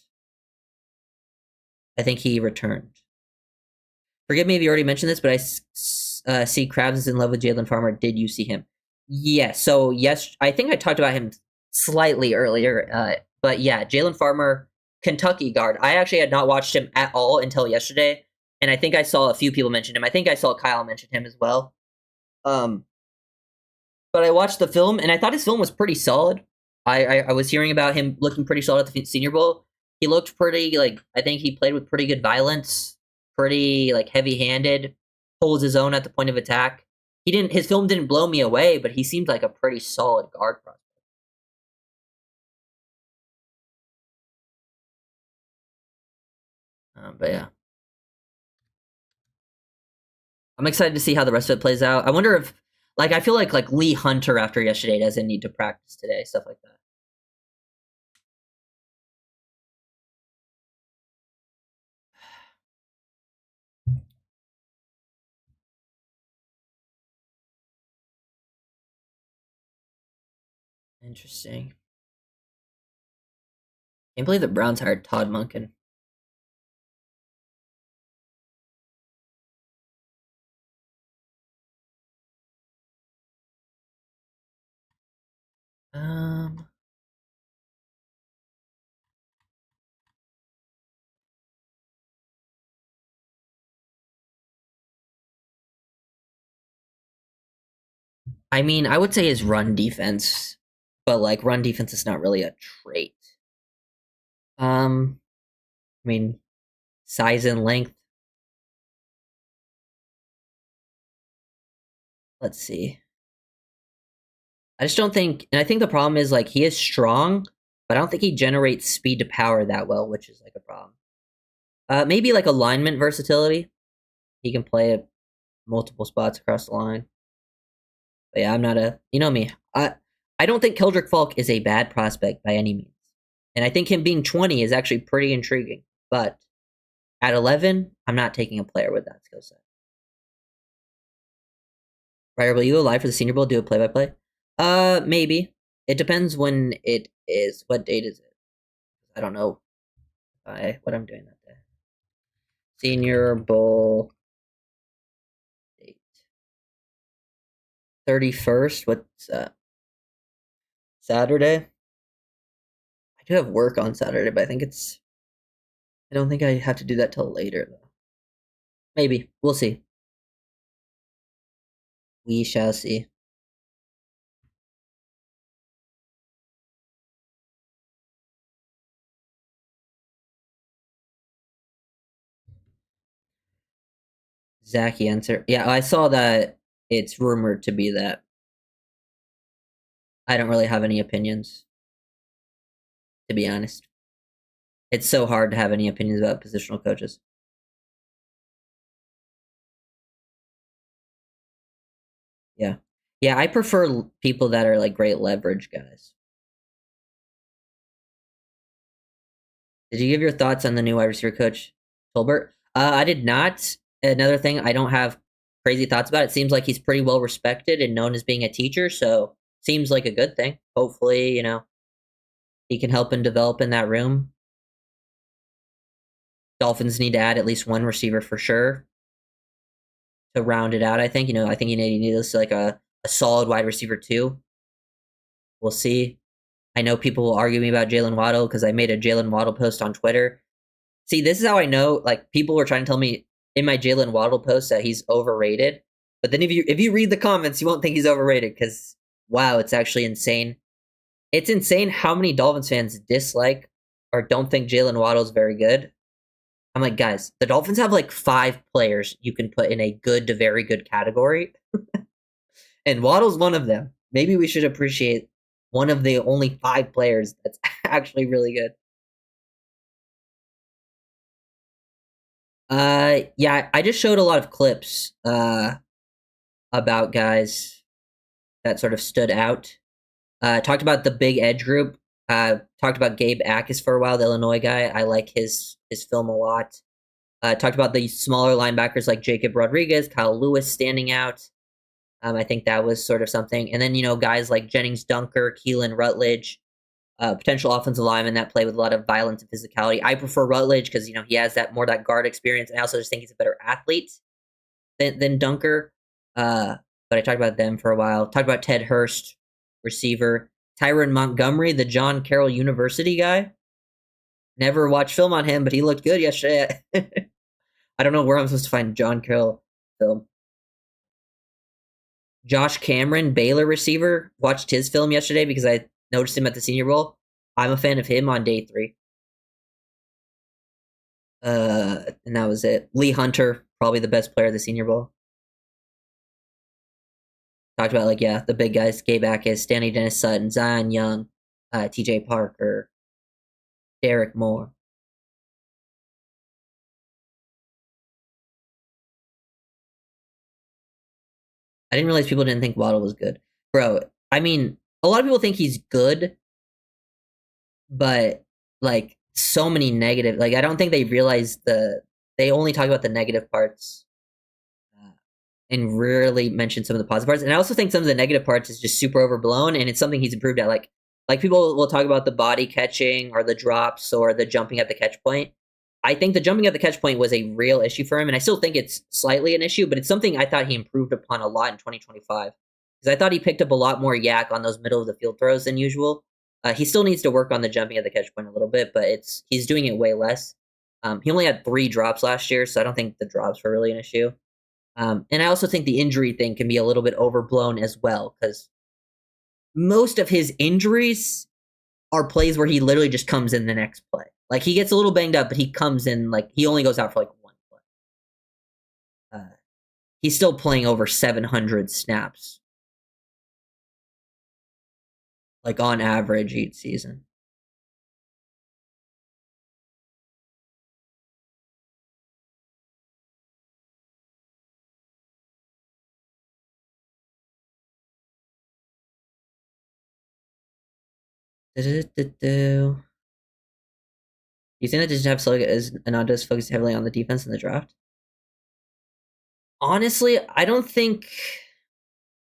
I think he returned. Forgive me if you already mentioned this, but I see Krabs is in love with Jalen Farmer. Did you see him? Yes. So yes, I think I talked about him slightly earlier. But yeah, Jalen Farmer, Kentucky guard. I actually had not watched him at all until yesterday, and I think I saw a few people mention him. I think I saw Kyle mention him as well. But I watched the film, and I thought his film was pretty solid. I was hearing about him looking pretty solid at the Senior Bowl. He looked pretty, like, I think he played with pretty good violence, pretty, like, heavy-handed, holds his own at the point of attack. His film didn't blow me away, but he seemed like a pretty solid guard prospect. But yeah. I'm excited to see how the rest of it plays out. I wonder if, like, I feel like Lee Hunter after yesterday doesn't need to practice today, stuff like that. Interesting. Can't believe the Browns hired Todd Monken. Um, I mean, I would say his run defense, but like run defense is not really a trait. I mean, size and length. Let's see. I just don't think, and I think the problem is like he is strong, but I don't think he generates speed to power that well, which is like a problem. Maybe like alignment versatility. He can play at multiple spots across the line. But yeah, I'm not a, you know me. I don't think Keldrick Falk is a bad prospect by any means. And I think him being 20 is actually pretty intriguing. But at 11, I'm not taking a player with that skill set. Ryder, will you go live for the Senior Bowl? Do a play-by-play? Maybe. It depends when it is. What date is it? I don't know what I'm doing that day. Senior Bowl date. 31st? What's that? Saturday? I do have work on Saturday, but I don't think I have to do that till later, though. Maybe. We'll see. We shall see. Zachy answer. Yeah, I saw that it's rumored to be that. I don't really have any opinions, to be honest. It's so hard to have any opinions about positional coaches. Yeah. Yeah, I prefer people that are like great leverage guys. Did you give your thoughts on the new wide receiver coach, Tolbert? I did not. Another thing I don't have crazy thoughts about. It seems like he's pretty well respected and known as being a teacher, so seems like a good thing. Hopefully, he can help and develop in that room. Dolphins need to add at least one receiver for sure to round it out. I think. I think you need this like a solid wide receiver too. We'll see. I know people will argue me about Jalen Waddle because I made a Jalen Waddle post on Twitter. See, this is how I know. Like people were trying to tell me in my Jalen Waddle post that he's overrated. But then if you read the comments, you won't think he's overrated because wow, it's actually insane. It's insane how many Dolphins fans dislike or don't think Jalen Waddle is very good. I'm like, guys, the Dolphins have like 5 players you can put in a good to very good category, and Waddle's one of them. Maybe we should appreciate one of the only 5 players that's actually really good. Yeah, I just showed a lot of clips about guys that sort of stood out. Talked about the big edge group. Talked about Gabe Akis for a while, the Illinois guy. I like his film a lot. Talked about the smaller linebackers like Jacob Rodriguez, Kyle Lewis standing out. I think that was sort of something. And then, guys like Jennings Dunker, Keelan Rutledge, potential offensive lineman that play with a lot of violence and physicality. I prefer Rutledge because, he has that guard experience. And I also just think he's a better athlete than Dunker. But I talked about them for a while. Talked about Ted Hurst, receiver. Tyron Montgomery, the John Carroll University guy. Never watched film on him, but he looked good yesterday. I don't know where I'm supposed to find John Carroll film. Josh Cameron, Baylor receiver, watched his film yesterday because I noticed him at the Senior Bowl. I'm a fan of him on day 3. And that was it. Lee Hunter, probably the best player of the Senior Bowl. Talked about the big guys: Gabe Akis, Stanley Dennis Sutton, Zion Young, T.J. Parker, Derek Moore. I didn't realize people didn't think Waddle was good, bro. I mean, a lot of people think he's good, but so many negative. I don't think they realize they only talk about the negative parts and rarely mention some of the positive parts. And I also think some of the negative parts is just super overblown, and it's something he's improved at. Like people will talk about the body catching or the drops or the jumping at the catch point. I think the jumping at the catch point was a real issue for him, and I still think it's slightly an issue, but it's something I thought he improved upon a lot in 2025. Because I thought he picked up a lot more yak on those middle of the field throws than usual. He still needs to work on the jumping at the catch point a little bit, but he's doing it way less. He only had 3 drops last year, so I don't think the drops were really an issue. And I also think the injury thing can be a little bit overblown as well, because most of his injuries are plays where he literally just comes in the next play. He gets a little banged up, but he comes in, he only goes out for 1 play. He's still playing over 700 snaps, on average each season. You think that just have Sloga is Ananda's focused heavily on the defense in the draft? Honestly, I don't think.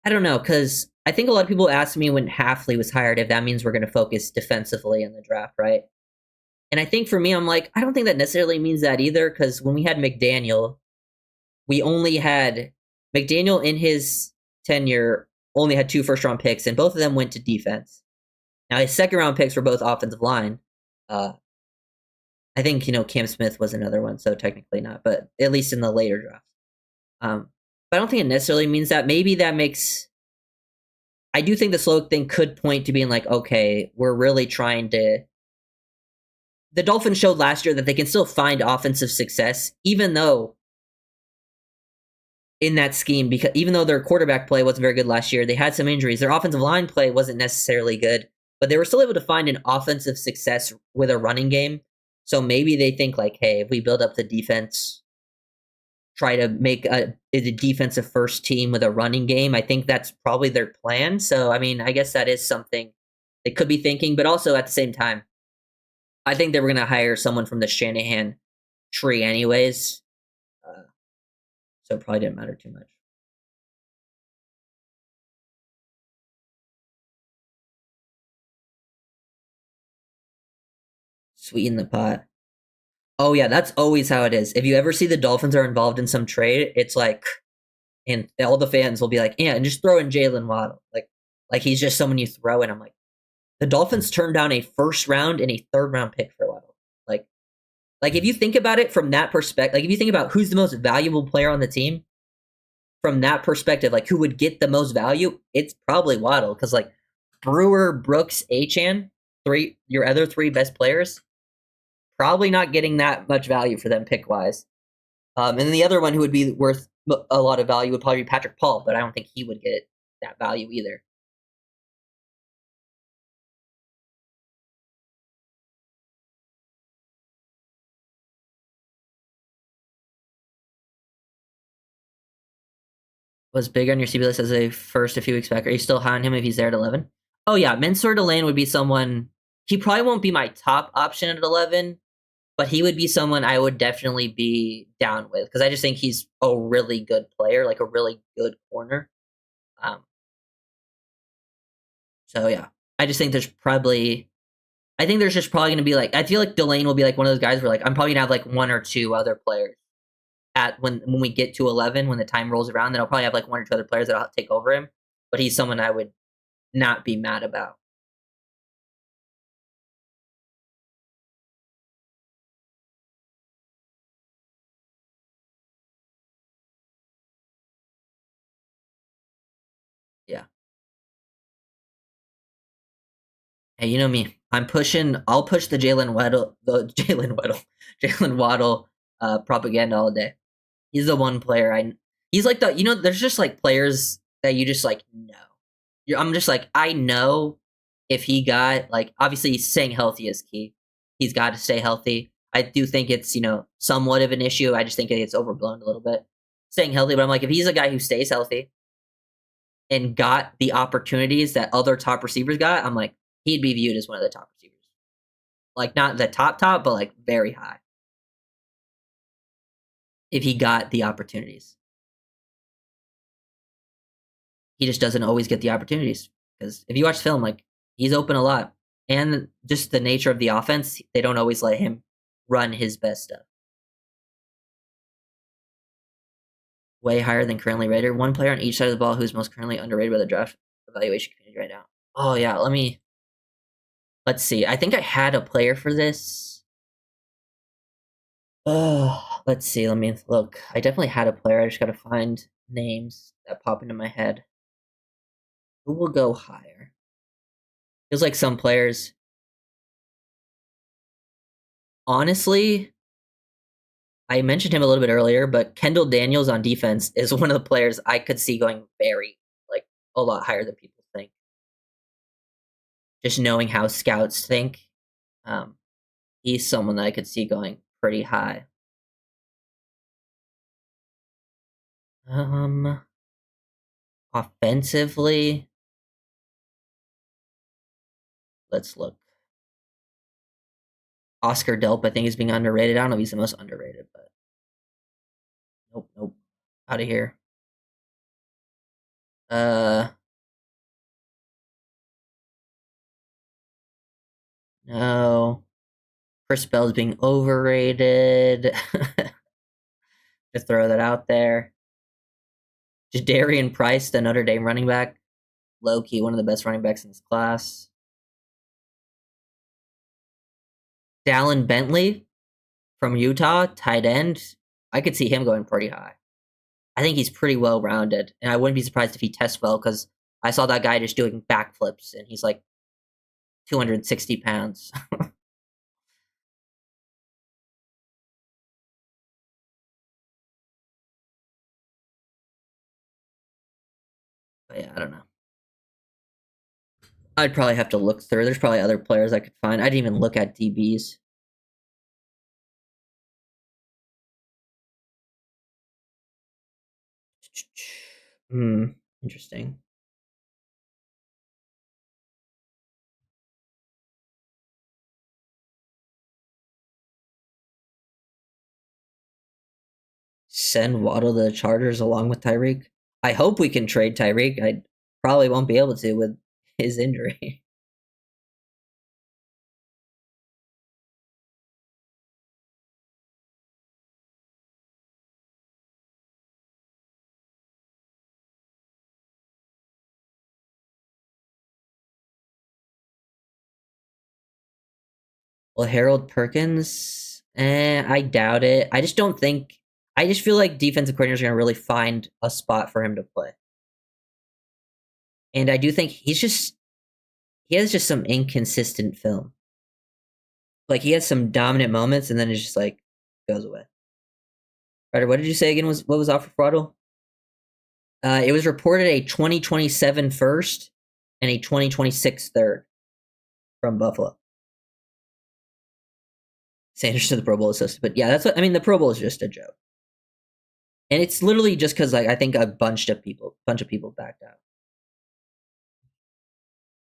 I don't know, because I think a lot of people asked me when Halfley was hired if that means we're going to focus defensively in the draft, right? And I think for me, I'm like, I don't think that necessarily means that either, because when we had McDaniel, we only had McDaniel in his tenure only had 2 first-round picks, and both of them went to defense. Now his second-round picks were both offensive line. I think Cam Smith was another one, so technically not, but at least in the later drafts. But I don't think it necessarily means that. Maybe that makes. I do think the slow thing could point to being like, okay, we're really trying to. The Dolphins showed last year that they can still find offensive success, even though in that scheme, because even though their quarterback play wasn't very good last year, they had some injuries. Their offensive line play wasn't necessarily good, but they were still able to find an offensive success with a running game. So maybe they think like, hey, if we build up the defense, try to make a defensive first team with a running game, I think that's probably their plan. So, I mean, I guess that is something they could be thinking, but also at the same time, I think they were going to hire someone from the Shanahan tree anyways. So it probably didn't matter too much. Sweeten the pot. Oh yeah, that's always how it is. If you ever see the Dolphins are involved in some trade, it's like, and all the fans will be like, yeah, and just throw in Jalen Waddle, like he's just someone you throw in. I'm like, the Dolphins turned down a first round and a third round pick for Waddle. Like if you think about it from that perspective, like if you think about who's the most valuable player on the team from that perspective, like who would get the most value, it's probably Waddle because like Brewer, Brooks, Achane, your other 3 best players, probably not getting that much value for them pick wise. And then the other one who would be worth a lot of value would probably be Patrick Paul, but I don't think he would get that value either. Was big on your CB list as a first a few weeks back. Are you still high on him if he's there at 11? Oh yeah, Mansour Delane would be someone. He probably won't be my top option at 11, but he would be someone I would definitely be down with because I just think he's a really good player, like a really good corner. Um, so yeah, I just think there's probably. I think there's just probably going to be like. I feel like Delane will be like one of those guys where like I'm probably gonna have like 1 or 2 other players at when we get to 11 when the time rolls around. Then I'll probably have like 1 or 2 other players that'll take over him. But he's someone I would not be mad about. Yeah. Hey, you know me. I'm pushing. I'll push the Jalen Waddle, Jalen Waddle propaganda all day. He's the one player I. He's like the. There's just like players that you just like know. I'm just like I know if he got like obviously staying healthy is key. He's got to stay healthy. I do think it's somewhat of an issue. I just think it gets overblown a little bit. Staying healthy, but I'm like if he's a guy who stays healthy and got the opportunities that other top receivers got, I'm like he'd be viewed as one of the top receivers. Like not the top, but like very high if he got the opportunities. He just doesn't always get the opportunities because if you watch film, like he's open a lot, and just the nature of the offense, they don't always let him run his best stuff. Way higher than currently rated. One player on each side of the ball who's most currently underrated by the draft evaluation community right now. Oh yeah, let's see. I think I had a player for this. Let's see. Let me look. I definitely had a player. I just gotta find names that pop into my head. Who will go higher? Feels like some players. Honestly, I mentioned him a little bit earlier, but Kendall Daniels on defense is one of the players I could see going very, like, a lot higher than people think. Just knowing how scouts think, um, he's someone that I could see going pretty high. Offensively, let's look. Oscar Delp, I think, is being underrated. I don't know if he's the most underrated, but nope, nope. Out of here. Uh, no. Chris Bell's being overrated. Just throw that out there. Jadarian Price, the Notre Dame running back, low key one of the best running backs in this class. Dallin Bentley from Utah, tight end. I could see him going pretty high. I think he's pretty well rounded, and I wouldn't be surprised if he tests well because I saw that guy just doing backflips, and he's like 260 pounds. But yeah, I don't know. I'd probably have to look through. There's probably other players I could find. I didn't even look at DBs. Hmm, interesting. Send Waddle to the Chargers along with Tyreek. I hope we can trade Tyreek. I probably won't be able to with his injury. Well, Harold Perkins, I doubt it. I just don't think. I just feel like defensive coordinators are going to really find a spot for him to play, and I do think he has just some inconsistent film. Like he has some dominant moments, and then it's just like goes away. Ryder, what did you say again? Was what was offered for Waddle? It was reported a 2027 first and a 2026 third from Buffalo. Sanders to the Pro Bowl assistant, but yeah, that's what I mean. The Pro Bowl is just a joke, and it's literally just because like I think a bunch of people backed out.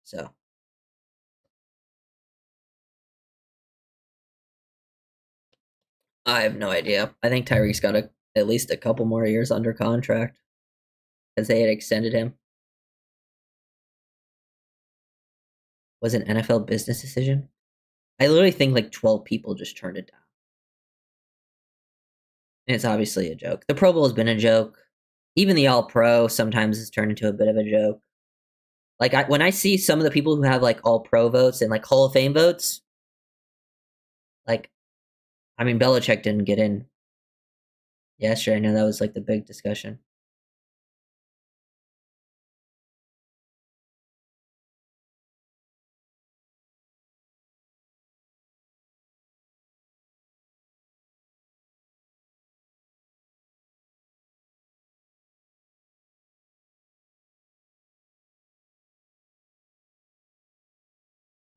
So I have no idea. I think Tyreek's got at least a couple more years under contract as they had extended him. Was an NFL business decision. I literally think like 12 people just turned it down. And it's obviously a joke. The Pro Bowl has been a joke. Even the All Pro sometimes has turned into a bit of a joke. Like when I see some of the people who have like All Pro votes and like Hall of Fame votes, like I mean Belichick didn't get in yesterday. I know that was like the big discussion.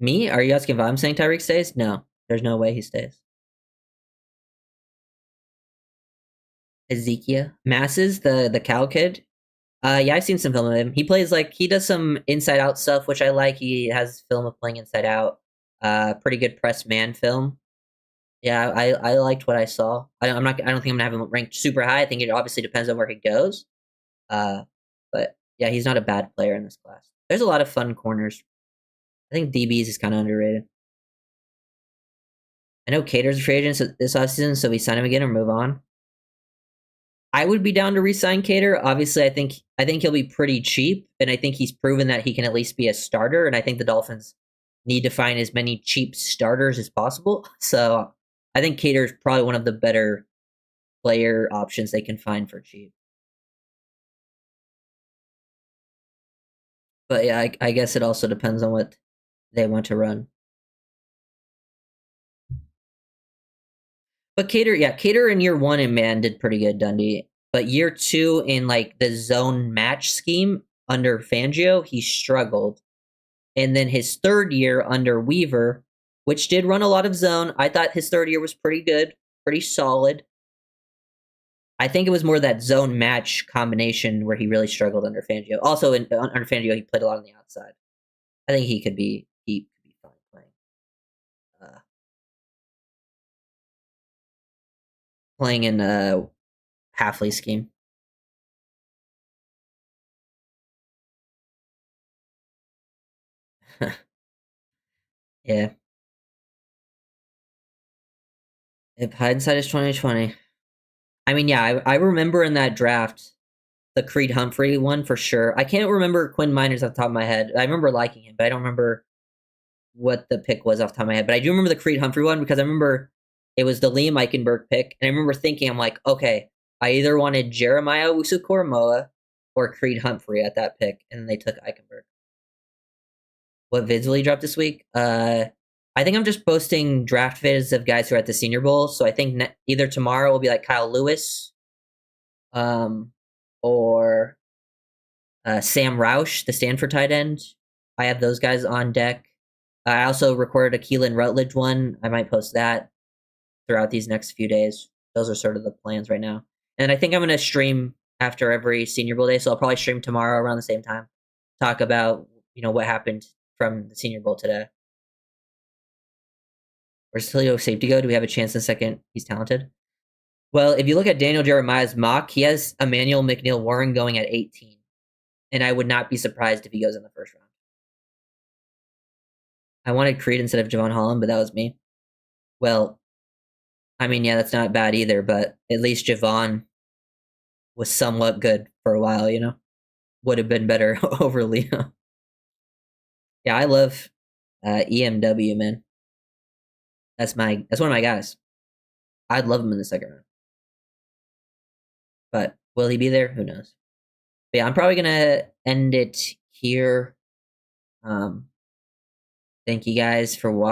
Me? Are you asking if I'm saying Tyreek stays? No, there's no way he stays. Ezekiel Masses, the cow kid. Yeah, I've seen some film of him. He plays like he does some inside out stuff, which I like. He has film of playing inside out. Pretty good press man film. Yeah, I liked what I saw. I'm not. I don't think I'm gonna have him ranked super high. I think it obviously depends on where he goes. Uh, but yeah, he's not a bad player in this class. There's a lot of fun corners. I think DBs is kind of underrated. I know Cater's a free agent this offseason, so we sign him again or move on. I would be down to re-sign Cater. Obviously, I think he'll be pretty cheap, and I think he's proven that he can at least be a starter. And I think the Dolphins need to find as many cheap starters as possible. So I think Cater is probably one of the better player options they can find for cheap. But yeah, I guess it also depends on what they want to run. But Cater, yeah, Cater in year one in man did pretty good, Dundee. But year two in like the zone match scheme under Fangio, he struggled. And then his third year under Weaver, which did run a lot of zone, I thought his third year was pretty good, pretty solid. I think it was more that zone match combination where he really struggled under Fangio. Also, under Fangio, he played a lot on the outside. I think he could be fine playing. playing in a Halfley scheme. Yeah. If hindsight is 2020. I mean, yeah, I remember in that draft the Creed Humphrey one for sure. I can't remember Quinn Miners off the top of my head. I remember liking him, but I don't remember what the pick was off the top of my head. But I do remember the Creed Humphrey one because I remember it was the Liam Eichenberg pick, and I remember thinking, I'm like, okay, I either wanted Jeremiah Usu-Koromoa or Creed Humphrey at that pick, and they took Eichenberg. What vids will he drop this week? I think I'm just posting draft vids of guys who are at the Senior Bowl. So I think either tomorrow will be like Kyle Lewis, um, or Sam Roush, the Stanford tight end. I have those guys on deck. I also recorded a Keelan Rutledge one. I might post that throughout these next few days. Those are sort of the plans right now. And I think I'm going to stream after every Senior Bowl day. So I'll probably stream tomorrow around the same time. Talk about, what happened from the Senior Bowl today. Where's Tilio safety go? Do we have a chance in a second? He's talented. Well, if you look at Daniel Jeremiah's mock, he has Emmanuel McNeil Warren going at 18. And I would not be surprised if he goes in the first round. I wanted Creed instead of Javon Holland, but that was me. Well, I mean, yeah, that's not bad either, but at least Javon was somewhat good for a while, Would have been better over Leo. Yeah, I love EMW, man. That's one of my guys. I'd love him in the second round. But will he be there? Who knows? But yeah, I'm probably gonna end it here. Thank you guys for watching.